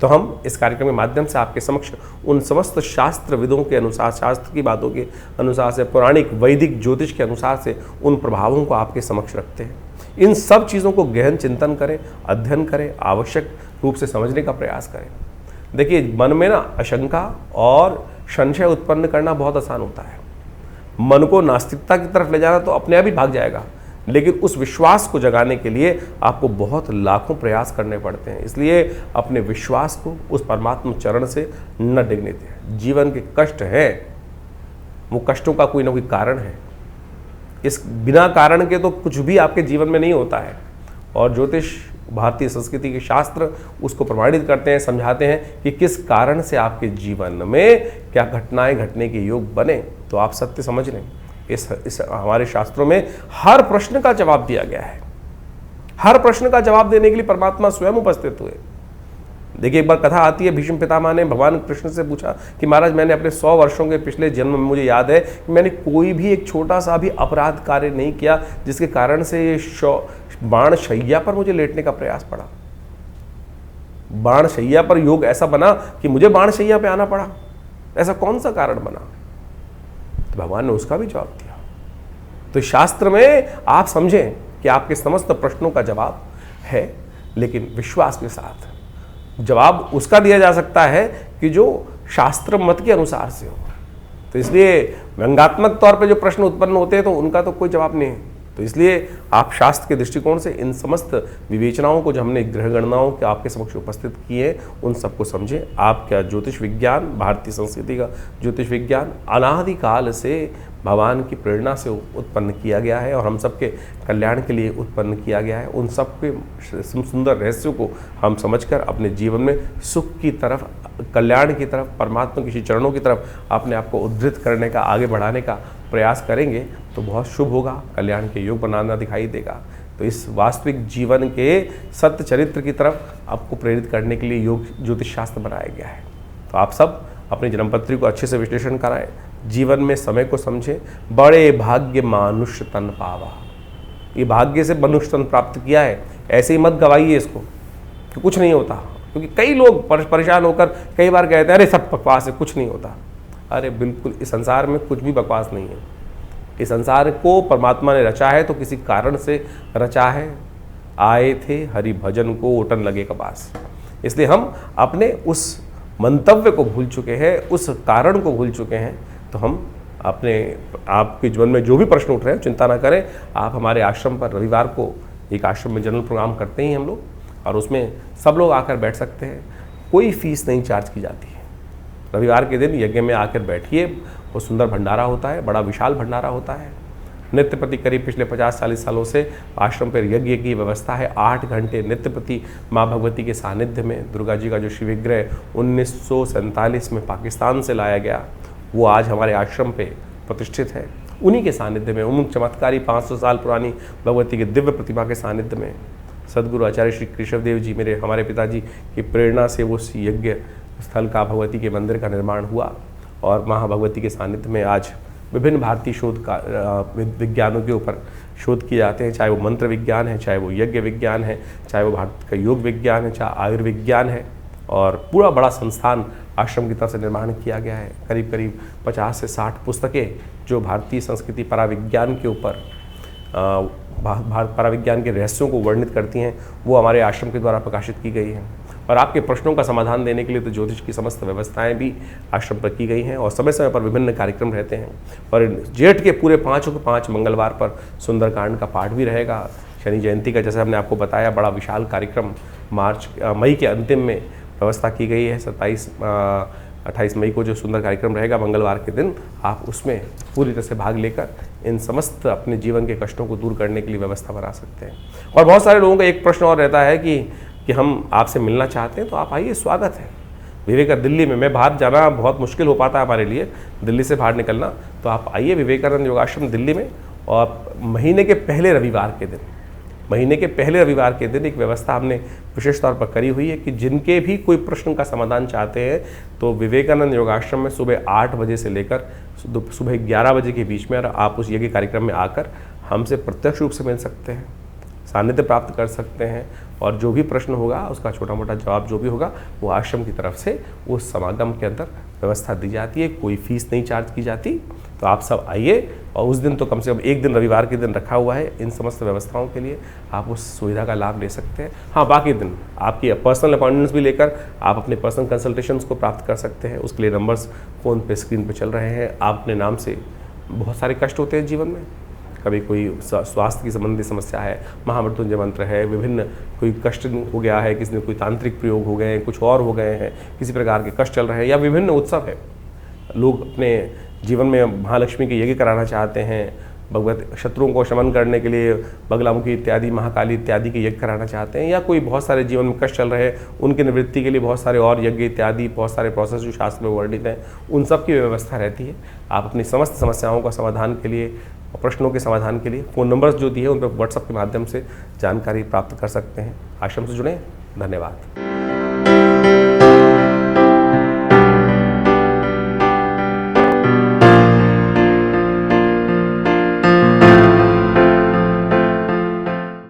तो हम इस कार्यक्रम के माध्यम से आपके समक्ष उन समस्त शास्त्र विदों के अनुसार, शास्त्र की बातों के अनुसार से, पौराणिक वैदिक ज्योतिष के अनुसार से उन प्रभावों को आपके समक्ष रखते हैं। इन सब चीज़ों को गहन चिंतन करें, अध्ययन करें, आवश्यक रूप से समझने का प्रयास करें। देखिए, मन में ना आशंका और संशय उत्पन्न करना बहुत आसान होता है। मन को नास्तिकता की तरफ ले जाना तो अपने आप ही भाग जाएगा, लेकिन उस विश्वास को जगाने के लिए आपको बहुत लाखों प्रयास करने पड़ते हैं। इसलिए अपने विश्वास को उस परमात्मा चरण से न डिगने दें। जीवन के कष्ट हैं, वो कष्टों का कोई ना कोई कारण है। इस बिना कारण के तो कुछ भी आपके जीवन में नहीं होता है। और ज्योतिष, भारतीय संस्कृति के शास्त्र उसको प्रमाणित करते हैं, समझाते हैं कि किस कारण से आपके जीवन में क्या घटनाएं घटने के योग बने। तो आप सत्य समझ लें, इस हमारे शास्त्रों में हर प्रश्न का जवाब दिया गया है। हर प्रश्न का जवाब देने के लिए परमात्मा स्वयं उपस्थित हुए। देखिए, एक बार कथा आती है, भीष्म पितामह ने भगवान कृष्ण से पूछा कि महाराज, मैंने अपने 100 वर्षों के पिछले जन्म में मुझे याद है कि मैंने कोई भी एक छोटा सा भी अपराध कार्य नहीं किया जिसके कारण से ये बाण शैया पर मुझे लेटने का प्रयास पड़ा। बाण शैया पर योग ऐसा बना कि मुझे बाण शैया पे आना पड़ा। ऐसा कौन सा कारण बना? तो भगवान ने उसका भी जवाब दिया। तो शास्त्र में आप समझें कि आपके समस्त प्रश्नों का जवाब है, लेकिन विश्वास के साथ। जवाब उसका दिया जा सकता है कि जो शास्त्र मत के अनुसार से हो। तो इसलिए व्यंग्यात्मक तौर पे जो प्रश्न उत्पन्न होते हैं तो उनका तो कोई जवाब नहीं है। तो इसलिए आप शास्त्र के दृष्टिकोण से इन समस्त विवेचनाओं को जो हमने ग्रह गणनाओं के आपके समक्ष उपस्थित किए उन सबको समझें। आपका ज्योतिष विज्ञान, भारतीय संस्कृति का ज्योतिष विज्ञान अनादिकाल से भगवान की प्रेरणा से उत्पन्न किया गया है और हम सबके कल्याण के लिए उत्पन्न किया गया है। उन सब के सुंदर रहस्यों को हम समझकर अपने जीवन में सुख की तरफ, कल्याण की तरफ, परमात्मा के चरणों की तरफ अपने आप को उद्धृत करने का, आगे बढ़ाने का प्रयास करेंगे तो बहुत शुभ होगा, कल्याण के योग बनाना दिखाई देगा। तो इस वास्तविक जीवन के सत्य चरित्र की तरफ आपको प्रेरित करने के लिए योग ज्योतिष शास्त्र बनाया गया है। तो आप सब अपनी जन्मपत्री को अच्छे से विश्लेषण कराएं, जीवन में समय को समझें। बड़े भाग्य मानुष्य तन पावा, ये भाग्य से मनुष्य तन प्राप्त किया है, ऐसे ही मत गवाइए इसको कि कुछ नहीं होता। क्योंकि कई लोग परेशान होकर कई बार कहते हैं अरे सब बकवास है, कुछ नहीं होता। अरे बिल्कुल, इस संसार में कुछ भी बकवास नहीं है। इस संसार को परमात्मा ने रचा है तो किसी कारण से रचा है। आए थे हरि भजन को ओटन लगे कपास। इसलिए हम अपने उस मंतव्य को भूल चुके हैं, उस कारण को भूल चुके हैं। तो हम अपने आपके जीवन में जो भी प्रश्न उठ रहे हैं चिंता ना करें। आप हमारे आश्रम पर रविवार को एक आश्रम में जनरल प्रोग्राम करते हैं हम लोग, और उसमें सब लोग आकर बैठ सकते हैं। कोई फीस नहीं चार्ज की जाती है। रविवार के दिन यज्ञ में आकर बैठिए, वो सुंदर भंडारा होता है, बड़ा विशाल भंडारा होता है। नित्य प्रति करीब पिछले 50-40 सालों से आश्रम पर यज्ञ की व्यवस्था है। 8 घंटे नित्य प्रति माँ भगवती के सानिध्य में दुर्गा जी का जो शिवविग्रह 1947 में पाकिस्तान से लाया गया, वो आज हमारे आश्रम पे प्रतिष्ठित है। उन्हीं के सानिध्य में, उन चमत्कारी 500 साल पुरानी भगवती के दिव्य प्रतिमा के सानिध्य में सदगुरु आचार्य श्री केशवदेव जी, हमारे पिताजी की प्रेरणा से वो यज्ञ स्थल का, भगवती के मंदिर का निर्माण हुआ। और महाभगवती के सानिध्य में आज विभिन्न भारतीय शोध का विज्ञानों के ऊपर शोध किए जाते हैं, चाहे वो मंत्र विज्ञान है, चाहे वो यज्ञ विज्ञान है, चाहे वो भारत का योग विज्ञान है, चाहे आयुर्विज्ञान है। और पूरा बड़ा संस्थान आश्रम की तरफ से निर्माण किया गया है। करीब करीब 50 से 60 पुस्तकें जो भारतीय संस्कृति पराविज्ञान के ऊपर, पराविज्ञान के रहस्यों को वर्णित करती हैं, वो हमारे आश्रम के द्वारा प्रकाशित की गई हैं। और आपके प्रश्नों का समाधान देने के लिए तो ज्योतिष की समस्त व्यवस्थाएं भी आश्रम पर की गई हैं और समय समय पर विभिन्न कार्यक्रम रहते हैं। और जेठ के पूरे 5 मंगलवार पर सुंदरकांड का पाठ भी रहेगा। शनि जयंती का, जैसे हमने आपको बताया, बड़ा विशाल कार्यक्रम मई के अंतिम में व्यवस्था की गई है। 28 मई को जो सुंदर कार्यक्रम रहेगा मंगलवार के दिन, आप उसमें पूरी तरह से भाग लेकर इन समस्त अपने जीवन के कष्टों को दूर करने के लिए व्यवस्था बना सकते हैं। और बहुत सारे लोगों का एक प्रश्न और रहता है कि हम आपसे मिलना चाहते हैं, तो आप आइए, स्वागत है। विवेकानंद दिल्ली में, मैं बाहर जाना बहुत मुश्किल हो पाता है हमारे लिए, दिल्ली से बाहर निकलना, तो आप आइए विवेकानंद योगाश्रम दिल्ली में। और महीने के पहले रविवार के दिन महीने के पहले रविवार के दिन एक व्यवस्था हमने विशेष तौर पर करी हुई है कि जिनके भी कोई प्रश्न का समाधान चाहते हैं तो विवेकानंद योगाश्रम में सुबह 8 बजे से लेकर सुबह 11 बजे के बीच में आप उस यज्ञ कार्यक्रम में आकर हमसे प्रत्यक्ष रूप से मिल सकते हैं, सानिध्य प्राप्त कर सकते हैं और जो भी प्रश्न होगा उसका छोटा मोटा जवाब जो भी होगा वो आश्रम की तरफ से उस समागम के अंदर व्यवस्था दी जाती है। कोई फीस नहीं चार्ज की जाती। तो आप सब आइए और उस दिन तो कम से कम एक दिन रविवार के दिन रखा हुआ है इन समस्त व्यवस्थाओं के लिए, आप उस सुविधा का लाभ ले सकते हैं। हाँ, बाकी दिन आपकी पर्सनल अपॉइंटमेंट्स भी लेकर आप अपने पर्सनल कंसल्टेशंस को प्राप्त कर सकते हैं। उसके लिए नंबर्स फ़ोन पे स्क्रीन पे चल रहे हैं। आप अपने नाम से बहुत सारे कष्ट होते हैं जीवन में, कभी कोई स्वास्थ्य की संबंधी समस्या है, महामृत्युंजय मंत्र है, विभिन्न कोई कष्ट हो गया है, किसी ने कोई तांत्रिक प्रयोग हो गए हैं, कुछ और हो गए हैं, किसी प्रकार के कष्ट चल रहे हैं या विभिन्न उत्सव है, लोग अपने जीवन में महालक्ष्मी के यज्ञ कराना चाहते हैं, भगवत शत्रुओं को शमन करने के लिए बगलामुखी इत्यादि, महाकाली इत्यादि के यज्ञ कराना चाहते हैं, या कोई बहुत सारे जीवन में कष्ट चल रहे हैं उनके निवृत्ति के लिए बहुत सारे और यज्ञ इत्यादि बहुत सारे प्रोसेस जो शास्त्र में वर्णित हैं उन सब की व्यवस्था रहती है। आप अपनी समस्त समस्याओं का समाधान के लिए, प्रश्नों के समाधान के लिए फ़ोन नंबर्स जो दिए उन पर व्हाट्सएप के माध्यम से जानकारी प्राप्त कर सकते हैं। आश्रम से जुड़ें। धन्यवाद।